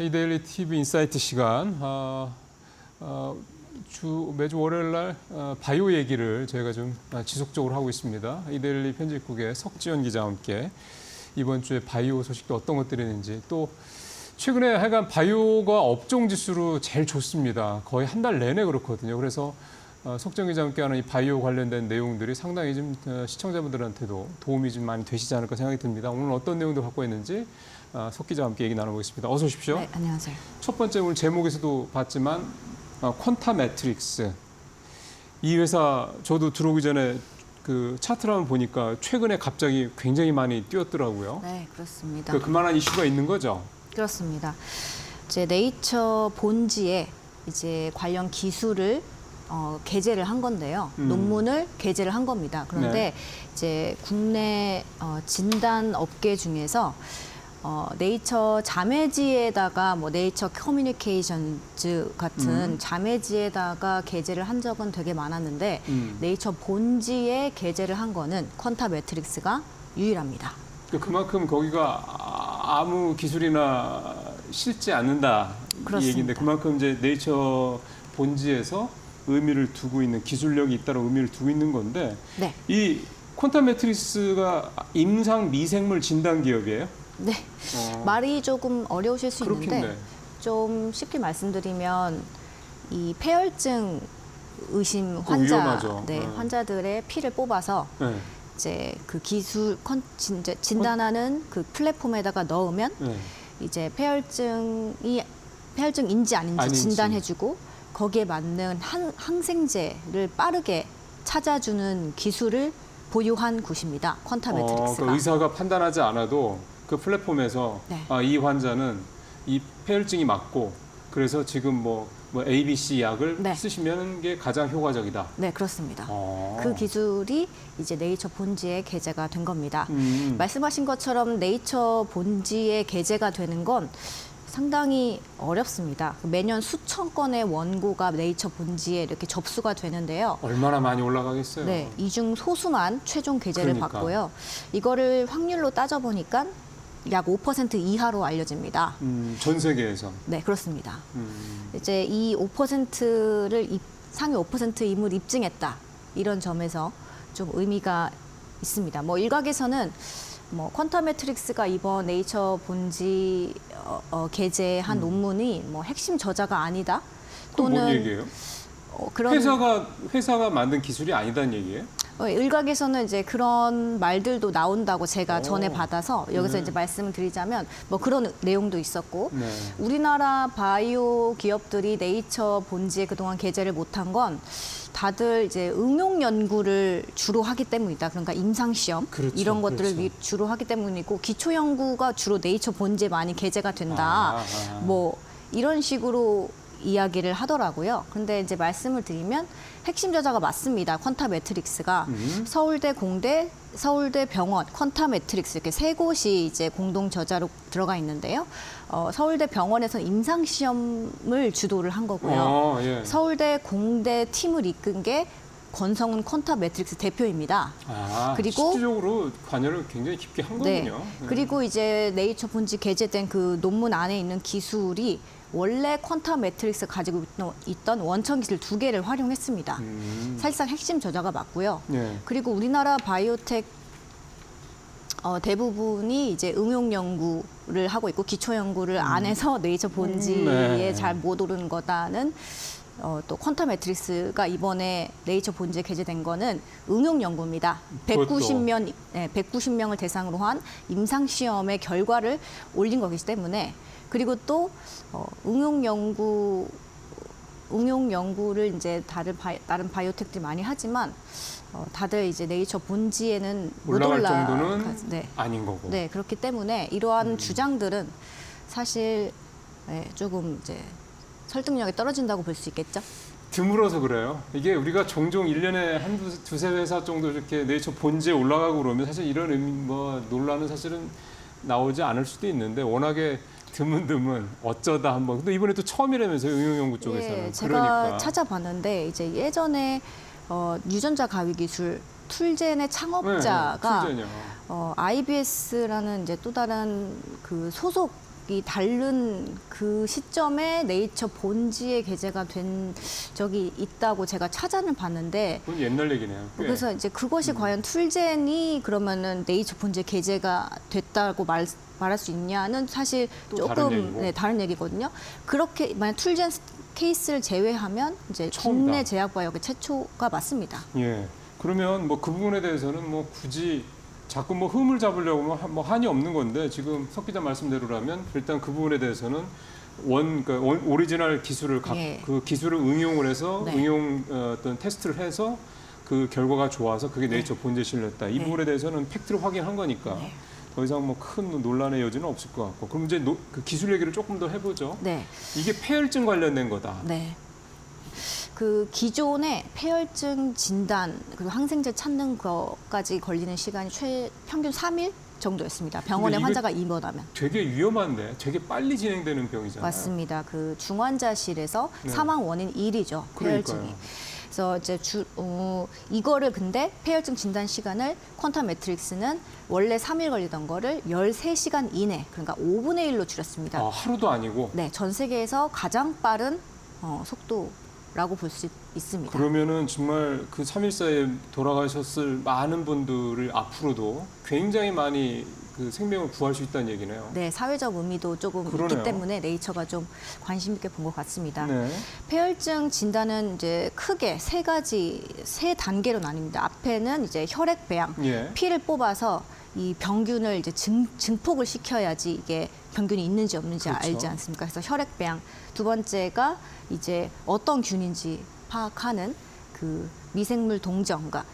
K-데일리 TV 인사이트 시간. 매주 월요일 날 바이오 얘기를 저희가 좀 지속적으로 하고 있습니다. 이데일리 편집국의 석지연 기자와 함께 이번 주에 바이오 소식도 어떤 것들이 있는지, 또 최근에 하여간 바이오가 업종 지수로 제일 좋습니다. 거의 한 달 내내 그렇거든요. 그래서 석지연 기자와 함께하는 이 바이오 관련된 내용들이 상당히 좀 시청자분들한테도 도움이 좀 많이 되시지 않을까 생각이 듭니다. 오늘 어떤 내용들 갖고 있는지 석 기자와 함께 얘기 나눠보겠습니다. 어서 오십시오. 네, 안녕하세요. 첫 번째 오늘 제목에서도 봤지만 퀀타 매트릭스. 이 회사 저도 들어오기 전에 그 차트를 한번 보니까 최근에 갑자기 굉장히 많이 뛰었더라고요. 네, 그렇습니다. 그만한 이슈가 있는 거죠? 그렇습니다. 이제 네이처 본지에 이제 관련 기술을 게재를 한 건데요. 논문을 게재를 한 겁니다. 그런데 네. 이제 국내 진단 업계 중에서 네이처 자매지에다가 뭐 네이처 커뮤니케이션즈 같은 자매지에다가 게재를 한 적은 되게 많았는데 네이처 본지에 게재를 한 거는 퀀타 매트릭스가 유일합니다. 그만큼 거기가 아무 기술이나 실지 않는다 이 얘기인데, 그만큼 이제 네이처 본지에서 의미를 두고 있는, 기술력이 있다는 의미를 두고 있는 건데, 네. 이 퀀타 매트릭스가 임상 미생물 진단 기업이에요? 네. 말이 조금 어려우실 수 그렇겠네. 있는데 좀 쉽게 말씀드리면 이 폐혈증 의심 환자, 환자들의 피를 뽑아서 네. 이제 그 기술 진단하는 그 플랫폼에다가 넣으면 이제 폐혈증인지 아닌지 진단해주고 거기에 맞는 항생제를 빠르게 찾아주는 기술을 보유한 곳입니다. 퀀타 매트릭스가. 그러니까 의사가 판단하지 않아도 그 플랫폼에서 이 환자는 이 폐혈증이 맞고, 그래서 지금 뭐 ABC 약을 쓰시면 게 가장 효과적이다. 네, 그렇습니다. 그 기술이 이제 네이처 본지에 게재가 된 겁니다. 말씀하신 것처럼 네이처 본지에 게재가 되는 건 상당히 어렵습니다. 매년 수천 건의 원고가 네이처 본지에 이렇게 접수가 되는데요. 얼마나 많이 올라가겠어요. 네, 이 중 소수만 최종 게재를 받고요. 이거를 확률로 따져보니까 약 5% 이하로 알려집니다. 전 세계에서? 네, 그렇습니다. 이제 이 5%를 상위 5%임을 입증했다. 이런 점에서 좀 의미가 있습니다. 뭐 일각에서는 퀀타 매트릭스가 이번 네이처 본지 게재한 논문이 핵심 저자가 아니다. 또는 뭔 얘기예요? 그런 회사가 만든 기술이 아니다는 얘기예요? 일각에서는 이제 그런 말들도 나온다고 제가 전에 받아서 여기서 이제 말씀을 드리자면 그런 내용도 있었고, 우리나라 바이오 기업들이 네이처 본지에 그동안 게재를 못한 건 다들 이제 응용 연구를 주로 하기 때문이다. 그러니까 임상 시험 이런 것들을 주로 하기 때문이고, 기초 연구가 주로 네이처 본지에 많이 게재가 된다. 이런 식으로 이야기를 하더라고요. 근데 이제 말씀을 드리면 핵심 저자가 맞습니다. 퀀타 매트릭스가 서울대, 공대, 서울대 병원, 퀀타 매트릭스 이렇게 세 곳이 이제 공동 저자로 들어가 있는데요. 서울대 병원에서는 임상 시험을 주도를 한 거고요. 서울대, 공대 팀을 이끈 게 권성훈 퀀타 매트릭스 대표입니다. 그리고 실질적으로 관여를 굉장히 깊게 한 거군요. 그리고 이제 네이처 본지 게재된 그 논문 안에 있는 기술이 원래 퀀타 매트릭스 가지고 있던 원천 기술 2개를 활용했습니다. 사실상 핵심 저자가 맞고요. 그리고 우리나라 바이오텍 대부분이 이제 응용 연구를 하고 있고, 기초 연구를 안 해서 네이처 본지에 잘 못 오르는 거다는 또 퀀타 매트릭스가 이번에 네이처 본지에 게재된 거는 응용 연구입니다. 190명을 대상으로 한 임상 시험의 결과를 올린 거기 때문에, 그리고 또 응용 연구를 이제 다른 바이오텍들이 많이 하지만 다들 이제 네이처 본지에는 못 올라갈 정도는 아닌 거고. 네, 그렇기 때문에 이러한 주장들은 사실 조금 이제 설득력이 떨어진다고 볼 수 있겠죠. 드물어서 그래요. 이게 우리가 종종 1년에 두세 회사 정도 이렇게 네이처 본지에 올라가고 그러면 사실 이런 논란은 사실은 나오지 않을 수도 있는데, 워낙에 드문드문 어쩌다 한번. 근데 이번에 또 처음이라면서요, 응용연구 쪽에서는. 제가 찾아봤는데 이제 예전에 유전자 가위 기술 툴젠의 창업자가 IBS라는 이제 또 다른 그 소속 적이 다른 그 시점에 네이처 본지에 게재가 된 적이 있다고 제가 찾아는 봤는데 그건 옛날 얘기네요. 꽤. 그래서 이제 그것이 과연 툴젠이 그러면은 네이처 본지에 게재가 됐다고 말할 수 있냐는 사실 또 다른 조금 얘기고. 네, 다른 얘기거든요. 그렇게 만약 툴젠 케이스를 제외하면 이제 처음이다. 국내 제약 바이오가 최초가 맞습니다. 예. 그러면 뭐 그 부분에 대해서는 뭐 굳이 자꾸 뭐 흠을 잡으려고 뭐 한이 없는 건데 지금 석 기자 말씀대로라면 일단 그 부분에 대해서는 그러니까 오리지널 기술을 예. 그 기술을 응용을 해서 네. 어떤 테스트를 해서 그 결과가 좋아서 그게 네이처 본지에 실렸다. 이 네. 부분에 대해서는 팩트를 확인한 거니까 네. 더 이상 뭐 큰 논란의 여지는 없을 것 같고. 그럼 이제 그 기술 얘기를 조금 더 해보죠. 네. 이게 폐혈증 관련된 거다. 네. 그 기존의 폐혈증 진단 그리고 항생제 찾는 거까지 걸리는 시간이 평균 3일 정도였습니다. 병원에 근데 이거 환자가 입원하면. 되게 위험한데 되게 빨리 진행되는 병이잖아요. 맞습니다. 그 중환자실에서 네. 사망 원인 1위죠. 폐혈증이. 그러니까요. 그래서 이제 이거를 근데 폐혈증 진단 시간을 퀀텀 매트릭스는 원래 3일 걸리던 거를 13시간 이내, 그러니까 5분의 1로 줄였습니다. 아, 하루도 아니고. 네, 전 세계에서 가장 빠른 속도라고 볼 수 있습니다. 그러면은 정말 그 3일 사이에 돌아가셨을 많은 분들을 앞으로도 굉장히 많이 그 생명을 구할 수 있다는 얘기네요. 네, 사회적 의미도 조금 그러네요. 있기 때문에 네이처가 좀 관심 있게 본 것 같습니다. 네. 폐혈증 진단은 이제 크게 세 단계로 나뉩니다. 앞에는 이제 혈액 배양, 예. 피를 뽑아서 이 병균을 이제 증폭을 시켜야지 이게 병균이 있는지 없는지 그렇죠. 알지 않습니까? 그래서 혈액 배양. 두 번째가 이제 어떤 균인지 파악하는 그 미생물 동정, 그러니까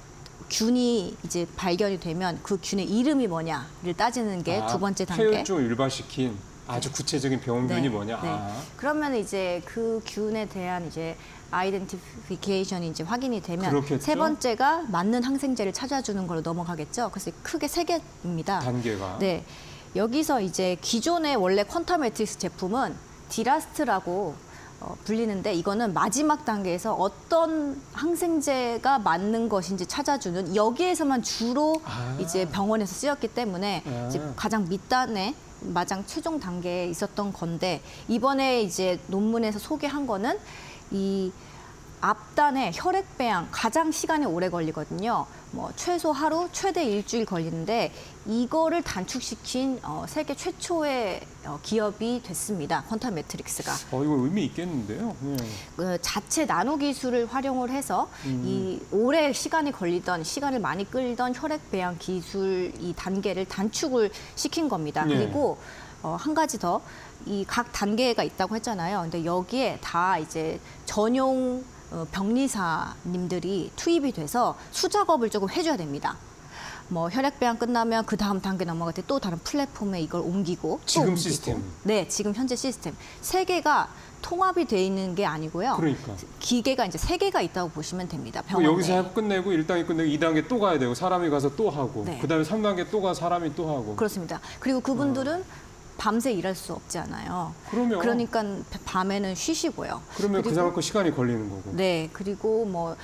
균이 이제 발견이 되면 그 균의 이름이 뭐냐를 따지는 게 두 번째 단계. 폐혈증을 일반시킨 아주 구체적인 병균이 네, 뭐냐. 네. 아. 그러면 이제 그 균에 대한 이제 아이덴티피케이션이 이제 확인이 되면 그렇겠죠. 세 번째가 맞는 항생제를 찾아주는 걸로 넘어가겠죠. 그래서 크게 세 개입니다. 단계가. 네. 여기서 이제 기존의 원래 퀀텀 매트릭스 제품은 디라스트라고 불리는데 이거는 마지막 단계에서 어떤 항생제가 맞는 것인지 찾아주는 여기에서만 주로 이제 병원에서 쓰였기 때문에 이제 가장 밑단에 마장 최종 단계에 있었던 건데 이번에 이제 논문에서 소개한 거는 이 앞단에 혈액 배양 가장 시간이 오래 걸리거든요. 뭐 최소 하루, 최대 일주일 걸리는데 이거를 단축시킨 세계 최초의 기업이 됐습니다. 퀀텀 매트릭스가. 이거 의미 있겠는데요. 예. 그 자체 나노 기술을 활용을 해서 이 오래 시간이 걸리던 시간을 많이 끌던 혈액 배양 기술 이 단계를 단축을 시킨 겁니다. 네. 그리고 한 가지 더 이 각 단계가 있다고 했잖아요. 근데 여기에 다 이제 전용 병리사님들이 투입이 돼서 수작업을 조금 해줘야 됩니다. 뭐 혈액 배양 끝나면 그 다음 단계 넘어갈 때 또 다른 플랫폼에 이걸 옮기고 또 지금 옮기고. 시스템. 네, 지금 현재 시스템 세 개가 통합이 돼 있는 게 아니고요. 그러니까. 기계가 이제 세 개가 있다고 보시면 됩니다. 뭐 병원에. 여기서 하고 끝내고 1단계 끝내고 2단계 또 가야 되고 사람이 가서 또 하고 네. 그다음에 3단계 또 가 사람이 또 하고. 그렇습니다. 그리고 그분들은 밤새 일할 수 없잖아요. 그러면 그러니까 밤에는 쉬시고요. 그러면 그 사람만큼 시간이 걸리는 거고. 네, 그리고 뭐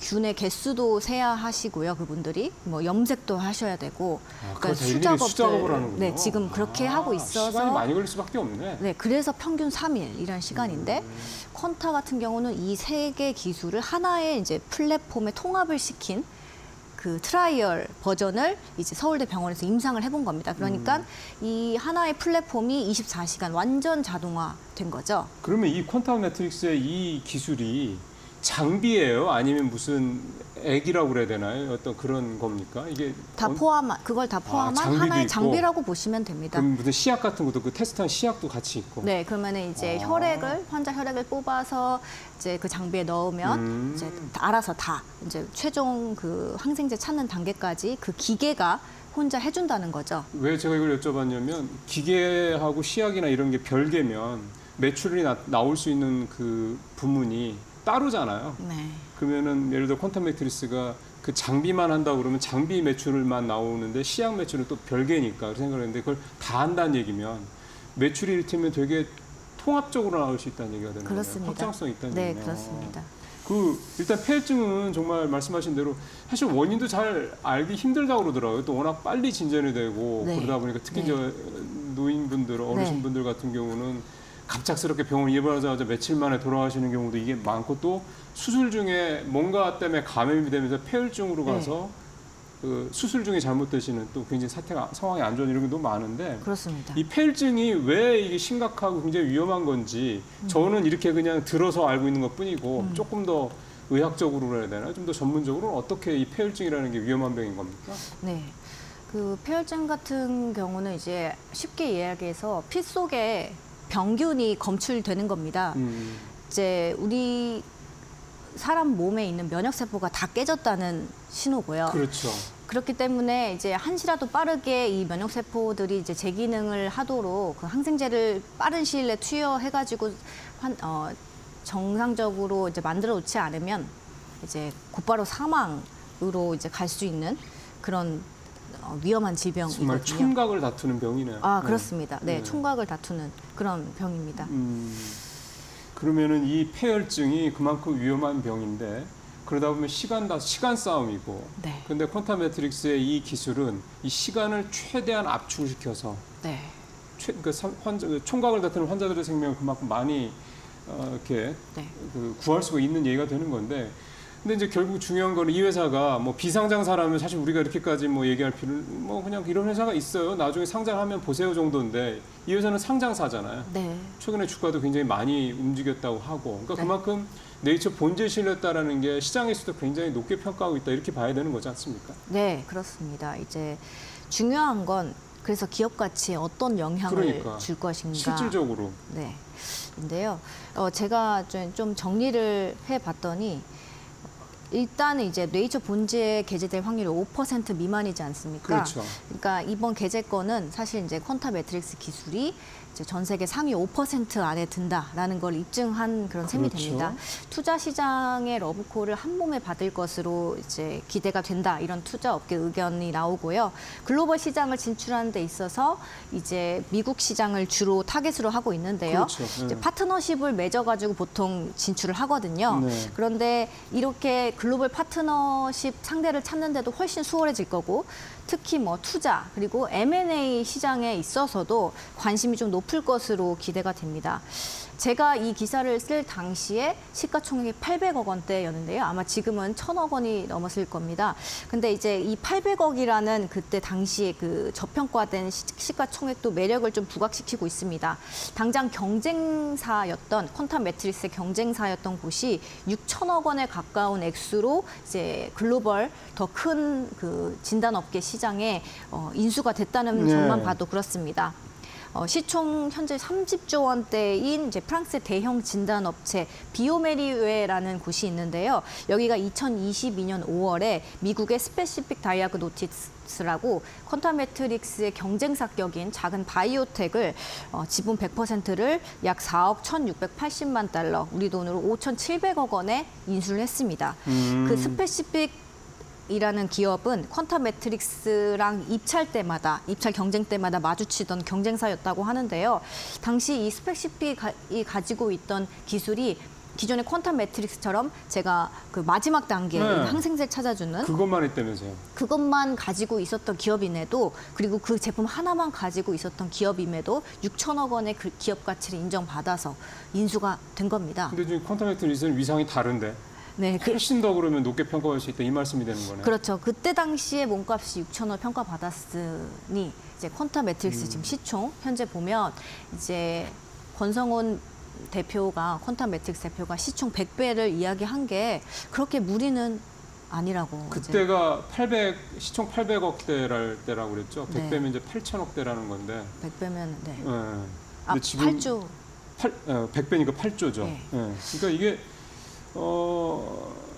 균의 개수도 세야 하시고요. 그분들이 뭐 염색도 하셔야 되고, 그거 다 일일이 수작업을 하는군요. 네, 지금 그렇게 하고 있어서 시간이 많이 걸릴 수밖에 없네. 네, 그래서 평균 3일이라는 시간인데 퀀타 같은 경우는 이 세 개 기술을 하나의 이제 플랫폼에 통합을 시킨 그 트라이얼 버전을 이제 서울대 병원에서 임상을 해본 겁니다. 그러니까 이 하나의 플랫폼이 24시간 완전 자동화된 거죠. 그러면 이 퀀텀 매트릭스의 이 기술이 장비예요? 아니면 무슨 액이라고 그래야 되나요? 어떤 그런 겁니까? 이게 다 그걸 다 포함한 장비도 하나의 있고. 장비라고 보시면 됩니다. 그럼 무슨 시약 같은 것도 그 테스트한 시약도 같이 있고. 네, 그러면은 이제 환자 혈액을 뽑아서 이제 그 장비에 넣으면 이제 알아서 다 이제 최종 그 항생제 찾는 단계까지 그 기계가 혼자 해준다는 거죠. 왜 제가 이걸 여쭤봤냐면 기계하고 시약이나 이런 게 별개면 매출이 나올 수 있는 그 부문이 따로잖아요. 네. 그러면은 예를 들어 퀀텀 매트리스가 그 장비만 한다고 그러면 장비 매출만 나오는데 시약 매출은 또 별개니까 생각을 했는데 그걸 다 한다는 얘기면 매출이 이를테면 되게 통합적으로 나올 수 있다는 얘기가 되는 그렇습니다. 거예요. 확장성이 있다는 네, 얘기네요. 그렇습니다. 일단 폐혈증은 정말 말씀하신 대로 사실 원인도 잘 알기 힘들다고 그러더라고요. 또 워낙 빨리 진전이 되고 네. 그러다 보니까 특히 네. 저 노인분들, 어르신분들 같은 경우는 갑작스럽게 병원 입원하자마자 며칠 만에 돌아가시는 경우도 이게 많고 또 수술 중에 뭔가 때문에 감염이 되면서 폐혈증으로 네. 가서 그 수술 중에 잘못되시는 또 굉장히 상황이 안 좋은 이런 경우도 많은데 그렇습니다. 이 폐혈증이 왜 이게 심각하고 굉장히 위험한 건지 저는 이렇게 그냥 들어서 알고 있는 것뿐이고 조금 더 의학적으로 해야 되나 좀 더 전문적으로 어떻게 이 폐혈증이라는 게 위험한 병인 겁니까? 네. 그 폐혈증 같은 경우는 이제 쉽게 이야기해서 피 속에 병균이 검출되는 겁니다. 이제 우리 사람 몸에 있는 면역 세포가 다 깨졌다는 신호고요. 그렇죠. 그렇기 때문에 이제 한시라도 빠르게 이 면역 세포들이 이제 재기능을 하도록 그 항생제를 빠른 시일 내에 투여해가지고 정상적으로 이제 만들어 놓지 않으면 이제 곧바로 사망으로 이제 갈 수 있는 그런 위험한 질병이거든요. 정말 총각을 다투는 병이네요. 아, 네. 그렇습니다. 네, 네. 총각을 다투는 그런 병입니다. 그러면은 이 폐혈증이 그만큼 위험한 병인데 그러다 보면 시간 싸움이고. 네. 근데 퀀텀 매트릭스의 이 기술은 이 시간을 최대한 압축을 시켜서 네. 총각을 다투는 환자들의 생명을 그만큼 많이 이렇게 네. 구할 수가 있는 예가 되는 건데. 근데 이제 결국 중요한 거는 이 회사가 뭐 비상장사라면 사실 우리가 이렇게까지 뭐 얘기할 필요는 뭐 그냥 이런 회사가 있어요. 나중에 상장하면 보세요 정도인데 이 회사는 상장사잖아요. 네. 최근에 주가도 굉장히 많이 움직였다고 하고, 그러니까 네. 그만큼 네이처 본질에 실렸다라는 게 시장에서도 굉장히 높게 평가하고 있다 이렇게 봐야 되는 거지 않습니까? 네, 그렇습니다. 이제 중요한 건 그래서 기업 가치에 어떤 영향을 그러니까. 줄 것인가. 실질적으로. 네. 인데요. 제가 좀 정리를 해봤더니 일단은 이제 네이처 본지에 게재될 확률이 5% 미만이지 않습니까? 그렇죠. 그러니까 이번 게재건은 사실 이제 퀀텀 매트릭스 기술이 이제 전 세계 상위 5% 안에 든다라는 걸 입증한 그런 셈이 그렇죠. 됩니다. 투자 시장의 러브콜을 한 몸에 받을 것으로 이제 기대가 된다 이런 투자 업계 의견이 나오고요. 글로벌 시장을 진출하는 데 있어서 이제 미국 시장을 주로 타겟으로 하고 있는데요. 그렇죠. 이제 네. 파트너십을 맺어가지고 보통 진출을 하거든요. 네. 그런데 이렇게 글로벌 파트너십 상대를 찾는데도 훨씬 수월해질 거고 특히 뭐 투자 그리고 M&A 시장에 있어서도 관심이 좀 높을 것으로 기대가 됩니다. 제가 이 기사를 쓸 당시에 시가총액이 800억 원대였는데요. 아마 지금은 1000억 원이 넘었을 겁니다. 근데 이제 이 800억이라는 그때 당시에 그 저평가된 시가총액도 매력을 좀 부각시키고 있습니다. 당장 경쟁사였던 퀀텀 매트릭스의 경쟁사였던 곳이 6천억 원에 가까운 액수로 이제 글로벌 더 큰 그 진단업계 시장에 인수가 됐다는 네. 점만 봐도 그렇습니다. 시총 현재 30조 원대인 이제 프랑스 대형 진단업체 비오메리웨라는 곳이 있는데요. 여기가 2022년 5월에 미국의 스페시픽 다이아그노스티스라고 퀀텀 매트릭스의 경쟁사 격인 작은 바이오텍을 지분 100%를 약 4억 1,680만 달러, 우리 돈으로 5,700억 원에 인수를 했습니다. 그 스페시픽 이라는 기업은 퀀텀 매트릭스랑 입찰 경쟁 때마다 마주치던 경쟁사였다고 하는데요. 당시 이 스페시픽이 가지고 있던 기술이 기존의 퀀텀 매트릭스처럼 제가 그 마지막 단계 네. 항생제를 찾아주는 그것만 있다면서요. 그것만 가지고 있었던 기업임에도 그리고 그 제품 하나만 가지고 있었던 기업임에도 6천억 원의 그 기업 가치를 인정받아서 인수가 된 겁니다. 근데 지금 퀀텀 매트릭스는 위상이 다른데 네, 훨씬 더 그러면 높게 평가할 수 있다 이 말씀이 되는 거네요. 그렇죠. 그때 당시에 몸값이 6천억 평가받았으니 이제 퀀텀 매트릭스 지금 시총 현재 보면 이제 권성훈 대표가 퀀텀 매트릭스 대표가 시총 100배를 이야기한 게 그렇게 무리는 아니라고. 그때가 시총 800억대랄 때라고 그랬죠. 네. 100배면 이제 8천억대라는 건데. 100배면 네. 예. 아, 근데 지금 8조. 100배니까 8조죠. 네. 그러니까 이게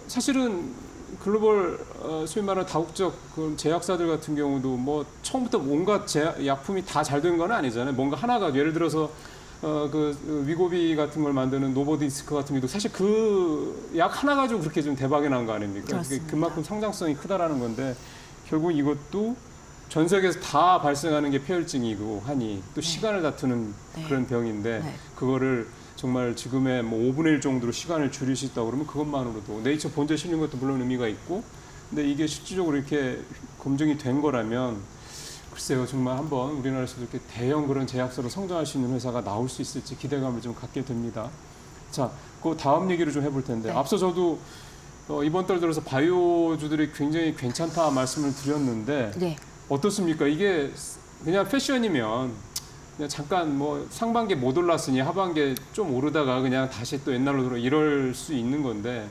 사실은 글로벌 소위 말하는 다국적 그 제약사들 같은 경우도 뭐 처음부터 온갖 약품이 다 잘 된 건 아니잖아요. 뭔가 하나가 예를 들어서 그 위고비 같은 걸 만드는 노보디스크 같은 경우도 사실 그 약 하나 가지고 그렇게 좀 대박이 난 거 아닙니까? 그렇습니다. 그만큼 성장성이 크다라는 건데 결국 이것도 전 세계에서 다 발생하는 게 폐혈증이고 하니 또 시간을 다투는 네. 그런 병인데 네. 그거를 정말 지금의 뭐 5분의 1 정도로 시간을 줄일 수 있다고 그러면 그것만으로도 네이처 본저에 실린 것도 물론 의미가 있고, 근데 이게 실질적으로 이렇게 검증이 된 거라면 글쎄요, 정말 한번 우리나라에서도 이렇게 대형 그런 제약사로 성장할 수 있는 회사가 나올 수 있을지 기대감을 좀 갖게 됩니다. 자, 그 다음 얘기를 좀 해볼 텐데, 네. 앞서 저도 이번 달 들어서 바이오주들이 굉장히 괜찮다 말씀을 드렸는데 네. 어떻습니까? 이게 그냥 패션이면 그냥 잠깐 뭐 상반기에 못 올랐으니 하반기에 좀 오르다가 그냥 다시 또 옛날로 돌아 이럴 수 있는 건데,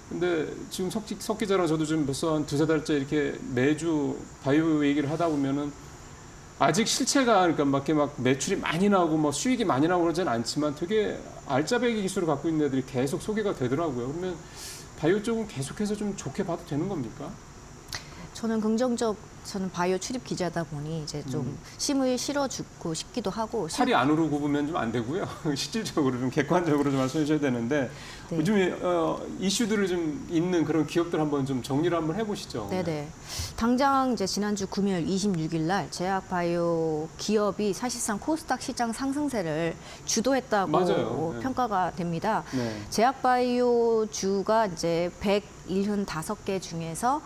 근데 지금 석 기자랑 저도 지금 벌써 한 두세 달째 이렇게 매주 바이오 얘기를 하다 보면은 아직 실체가, 그러니까 막 이렇게 막 매출이 많이 나오고 뭐 수익이 많이 나오고 그러진 않지만 되게 알짜배기 기술을 갖고 있는 애들이 계속 소개가 되더라고요. 그러면 바이오 쪽은 계속해서 좀 좋게 봐도 되는 겁니까? 저는 바이오 출입 기자다 보니 이제 좀 심을 실어주고 싶기도 하고. 살이 안으로 굽으면 좀 안 되고요. 실질적으로 좀 객관적으로 좀 말씀해 주셔야 되는데, 네. 요즘에 이슈들을 좀 있는 그런 기업들 한번 좀 정리를 한번 해보시죠. 네네. 당장 이제 지난주 금요일 26일 날 제약 바이오 기업이 사실상 코스닥 시장 상승세를 주도했다고 맞아요. 네. 평가가 됩니다. 네. 제약 바이오 주가 이제 175개 중에서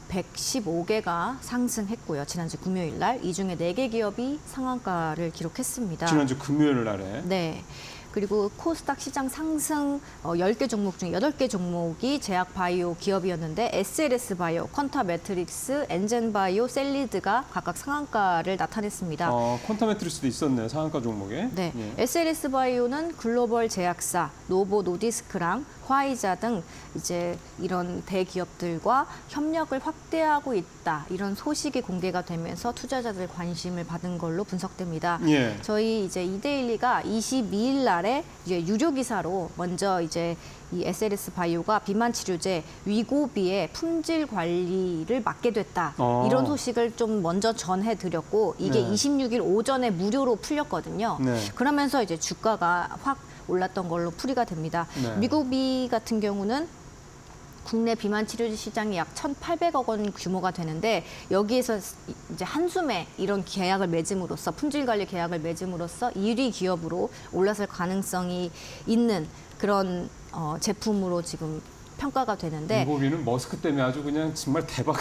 115개가 상승했고요. 지난주 금요일 날 이 중에 4개 기업이 상한가를 기록했습니다. 지난주 금요일 날에. 네. 그리고 코스닥 시장 상승 10개 종목 중 8개 종목이 제약 바이오 기업이었는데, SLS 바이오, 퀀타 매트릭스, 엔젠 바이오, 셀리드가 각각 상한가를 나타냈습니다. 퀀타 매트리스도 있었네요, 상한가 종목에. 네, 예. SLS 바이오는 글로벌 제약사, 노보 노디스크랑 화이자 등 이제 이런 대기업들과 협력을 확대하고 있다, 이런 소식이 공개가 되면서 투자자들 관심을 받은 걸로 분석됩니다. 예. 저희 이제 이데일리가 22일 날에 이제 유료 기사로 먼저 이제 이 SLS 바이오가 비만 치료제 위고비의 품질 관리를 맡게 됐다, 이런 소식을 좀 먼저 전해드렸고, 이게 네. 26일 오전에 무료로 풀렸거든요. 네. 그러면서 이제 주가가 확 올랐던 걸로 풀이가 됩니다. 네. 위고비 같은 경우는 국내 비만 치료제 시장이 약 1,800억 원 규모가 되는데, 여기에서 이제 한숨에 이런 계약을 맺음으로써, 품질 관리 계약을 맺음으로써 1위 기업으로 올라설 가능성이 있는 그런 제품으로 지금 평가가 되는데, 위고비는 머스크 때문에 아주 그냥 정말 대박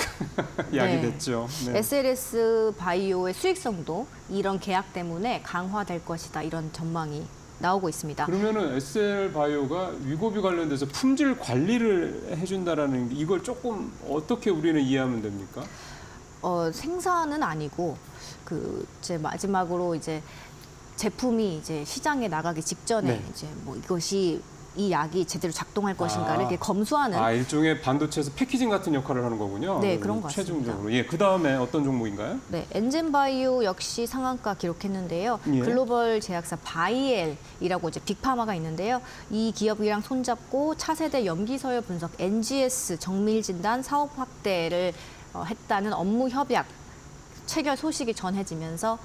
약이 네. 됐죠. 네. SLS 바이오의 수익성도 이런 계약 때문에 강화될 것이다, 이런 전망이 나오고 있습니다. 그러면은 SL 바이오가 위고비 관련돼서 품질 관리를 해준다라는 이걸 조금 어떻게 우리는 이해하면 됩니까? 생산은 아니고 이제 마지막으로 이제 제품이 이제 시장에 나가기 직전에 네. 이제 뭐 이것이 이 약이 제대로 작동할 것인가를 이렇게 검수하는. 일종의 반도체에서 패키징 같은 역할을 하는 거군요. 네, 그런 것 같습니다. 최종적으로. 예, 그 다음에 어떤 종목인가요? 네, 엔젠 바이오 역시 상한가 기록했는데요. 예. 글로벌 제약사 바이엘이라고 이제 빅파마가 있는데요. 이 기업이랑 손잡고 차세대 염기 서열 분석 NGS 정밀 진단 사업 확대를 했다는 업무 협약 체결 소식이 전해지면서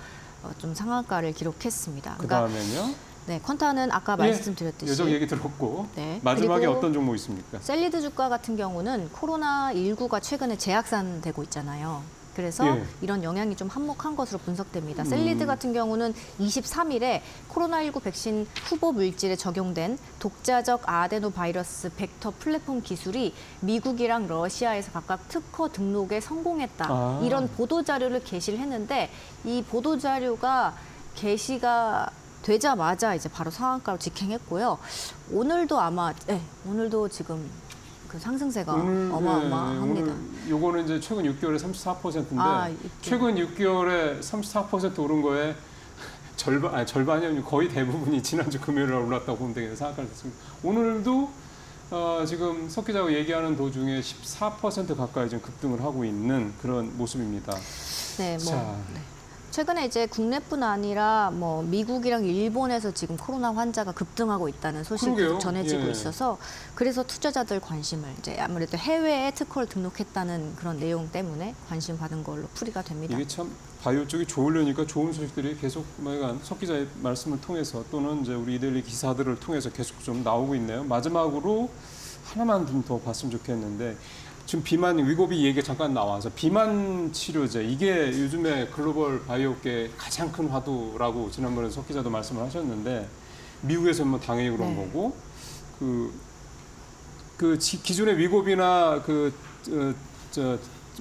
좀 상한가를 기록했습니다. 그 다음에는요? 네, 퀀타는 아까 말씀드렸듯이 예적 얘기 들었고. 네. 마지막에 그리고 어떤 종목 있습니까? 셀리드 주가 같은 경우는 코로나19가 최근에 재확산되고 있잖아요. 그래서 예. 이런 영향이 좀 한몫한 것으로 분석됩니다. 셀리드 같은 경우는 23일에 코로나19 백신 후보 물질에 적용된 독자적 아데노 바이러스 벡터 플랫폼 기술이 미국이랑 러시아에서 각각 특허 등록에 성공했다, 이런 보도 자료를 게시를 했는데, 이 보도 자료가 게시가 되자마자 이제 바로 상한가로 직행했고요. 오늘도 지금 그 상승세가 어마어마합니다. 요거는 이제 최근 6개월에 34%인데 6개월. 최근 6개월에 34% 오른 거에 절반이 아니고 거의 대부분이 지난주 금요일 날 올랐다고 보면 되겠네요. 상한가를 됐습니다. 오늘도 지금 석 기자가 얘기하는 도중에 14% 가까이 좀 급등을 하고 있는 그런 모습입니다. 네, 자. 네. 최근에 이제 국내뿐 아니라 뭐 미국이랑 일본에서 지금 코로나 환자가 급등하고 있다는 소식이 그러게요. 전해지고 예. 있어서, 그래서 투자자들 관심을 이제 아무래도 해외에 특허를 등록했다는 그런 내용 때문에 관심 받은 걸로 풀이가 됩니다. 이게 참 바이오 쪽이 좋으려니까 좋은 소식들이 계속 석 기자의 말씀을 통해서 또는 이제 우리 이데일리 기사들을 통해서 계속 좀 나오고 있네요. 마지막으로 하나만 좀 더 봤으면 좋겠는데, 지금 비만 위고비 얘기 잠깐 나와서 비만 치료제, 이게 요즘에 글로벌 바이오계 가장 큰 화두라고 지난번에 석 기자도 말씀을 하셨는데, 미국에서는 당연히 그런 네. 거고 기존의 위고비나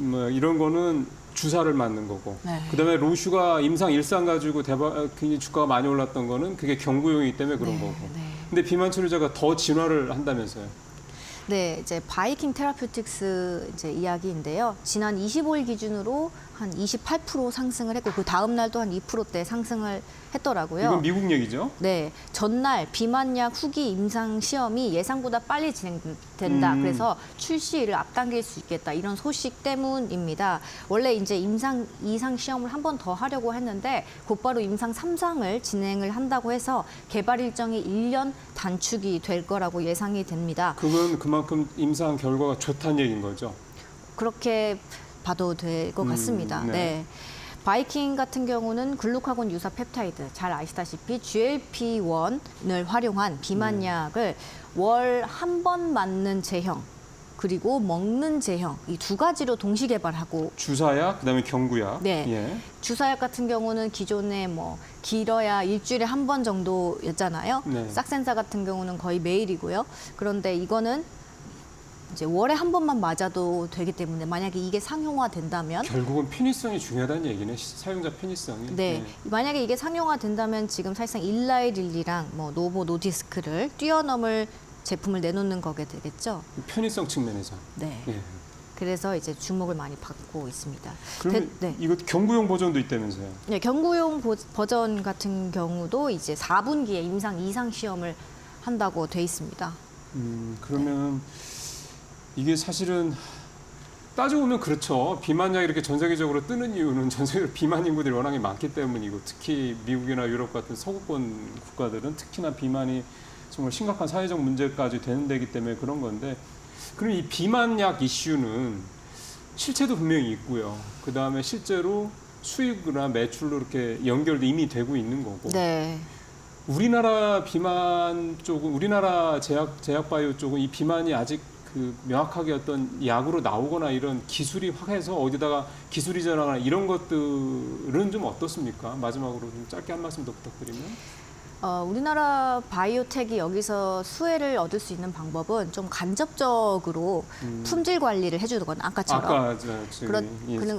뭐 이런 거는 주사를 맞는 거고 네. 그다음에 로슈가 임상 일상 가지고 굉장히 주가가 많이 올랐던 거는 그게 경구용이기 때문에 그런 네, 거고. 네. 근데 비만 치료제가 더 진화를 한다면서요? 네, 이제 바이킹 테라퓨틱스 이제 이야기인데요. 지난 25일 기준으로 한 28% 상승을 했고 그 다음 날도 한 2%대 상승을 했더라고요. 이건 미국 얘기죠? 네, 전날 비만약 후기 임상 시험이 예상보다 빨리 진행된다. 그래서 출시를 앞당길 수 있겠다. 이런 소식 때문입니다. 원래 이제 임상 2상 시험을 한 번 더 하려고 했는데 곧바로 임상 3상을 진행을 한다고 해서 개발 일정이 1년 단축이 될 거라고 예상이 됩니다. 그건 그만큼 임상 결과가 좋다는 얘기인 거죠? 그렇게 봐도 될 것 같습니다. 네. 네. 바이킹 같은 경우는 글루카곤 유사 펩타이드, 잘 아시다시피 GLP-1을 활용한 비만약을 월 한 번 맞는 제형, 그리고 먹는 제형, 이 두 가지로 동시 개발하고 주사약, 그다음에 경구약. 네. 예. 주사약 같은 경우는 기존에 뭐 길어야 일주일에 한 번 정도였잖아요. 네. 싹센사 같은 경우는 거의 매일이고요. 그런데 이거는 이제 월에 한 번만 맞아도 되기 때문에 만약에 이게 상용화된다면 결국은 편의성이 중요하다는 얘기네. 사용자 편의성이. 네, 만약에 이게 상용화된다면 지금 사실상 일라이릴리랑 뭐 노보 노디스크를 뛰어넘을 제품을 내놓는 거게 되겠죠. 편의성 측면에서. 네. 예. 그래서 이제 주목을 많이 받고 있습니다. 그러면 네. 이거 경구용 버전도 있다면서요? 네, 경구용 버전 같은 경우도 이제 4분기에 임상 2상 시험을 한다고 돼 있습니다. 그러면 이게 사실은 따지고 보면 그렇죠. 비만약이 이렇게 전 세계적으로 뜨는 이유는 전 세계로 비만 인구들이 워낙에 많기 때문이고 특히 미국이나 유럽 같은 서구권 국가들은 특히나 비만이 정말 심각한 사회적 문제까지 되는 데기 때문에 그런 건데 그럼 이 비만약 이슈는 실체도 분명히 있고요. 그다음에 실제로 수익이나 매출로 이렇게 연결도 이미 되고 있는 거고 네. 우리나라 비만 쪽은 우리나라 제약바이오 쪽은 이 비만이 아직 그 명확하게 어떤 약으로 나오거나 이런 기술이 확 해서 어디다가 기술 이전하거나 이런 것들은 좀 어떻습니까? 마지막으로 좀 짧게 한 말씀 더 부탁드리면. 우리나라 바이오텍이 여기서 수혜를 얻을 수 있는 방법은 좀 간접적으로 품질 관리를 해주거나 아까처럼 아까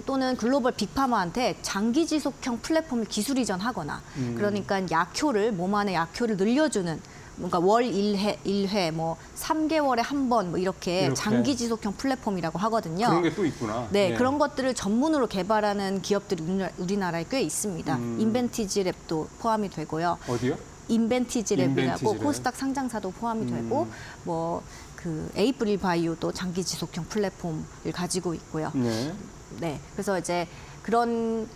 또는 글로벌 빅파마한테 장기 지속형 플랫폼을 기술 이전하거나 그러니까 약효를 몸 안에 약효를 늘려주는 뭔가 월 1회 뭐 3개월에 한 번 뭐 이렇게 장기 지속형 플랫폼이라고 하거든요. 그런 게 또 있구나. 네, 예. 그런 것들을 전문으로 개발하는 기업들이 우리나라에 꽤 있습니다. 인벤티지 랩도 포함이 되고요. 어디요? 인벤티지 랩이라고 인벤티지 랩. 코스닥 상장사도 포함이 되고 뭐 그 에이프릴 바이오도 장기 지속형 플랫폼을 가지고 있고요. 네. 네, 그래서 이제 그런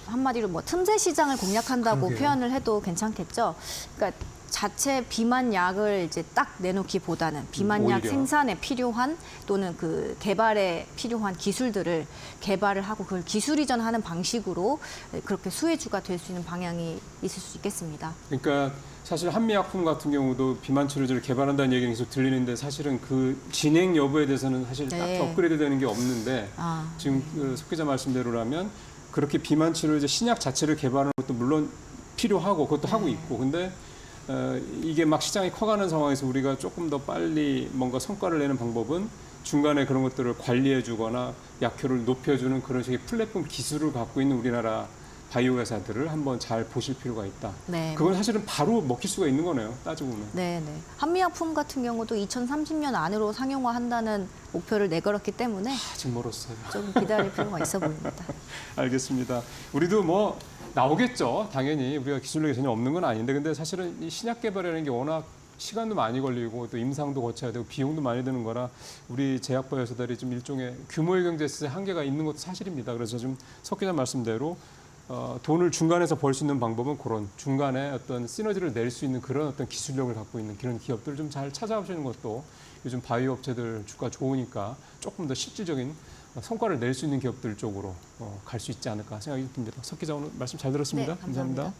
한마디로 뭐 틈새 시장을 공략한다고 그러게요. 표현을 해도 괜찮겠죠. 그러니까 자체 비만약을 이제 딱 내놓기보다는 비만약 오히려. 생산에 필요한 또는 그 개발에 필요한 기술들을 개발을 하고 그걸 기술 이전하는 방식으로 그렇게 수혜주가 될 수 있는 방향이 있을 수 있겠습니다. 그러니까 사실 한미약품 같은 경우도 비만 치료제를 개발한다는 얘기는 계속 들리는데 사실은 그 진행 여부에 대해서는 사실 네. 딱히 업그레이드 되는 게 없는데 지금 석 기자 말씀대로라면 그렇게 비만 치료제 신약 자체를 개발하는 것도 물론 필요하고 그것도 하고 있고 근데 이게 막 시장이 커가는 상황에서 우리가 조금 더 빨리 뭔가 성과를 내는 방법은 중간에 그런 것들을 관리해주거나 약효를 높여주는 그런 식의 플랫폼 기술을 갖고 있는 우리나라 바이오 회사들을 한번 잘 보실 필요가 있다. 네. 그건 사실은 바로 먹힐 수가 있는 거네요. 따지고 보면. 네, 네. 한미약품 같은 경우도 2030년 안으로 상용화한다는 목표를 내걸었기 때문에 아직 멀었어요. 좀 기다릴 필요가 있어 보입니다. 알겠습니다. 우리도 뭐 나오겠죠. 당연히 우리가 기술력이 전혀 없는 건 아닌데 근데 사실은 이 신약 개발이라는 게 워낙 시간도 많이 걸리고 또 임상도 거쳐야 되고 비용도 많이 드는 거라 우리 제약바 회사들이 좀 일종의 규모의 경제에 한계가 있는 것도 사실입니다. 그래서 좀 석 기자 말씀대로 돈을 중간에서 벌 수 있는 방법은 그런 중간에 어떤 시너지를 낼 수 있는 그런 어떤 기술력을 갖고 있는 그런 기업들을 좀 잘 찾아보시는 것도 요즘 바이오 업체들 주가 좋으니까 조금 더 실질적인 성과를 낼 수 있는 기업들 쪽으로 갈 수 있지 않을까 생각이 듭니다. 석 기자 오늘 말씀 잘 들었습니다. 네, 감사합니다.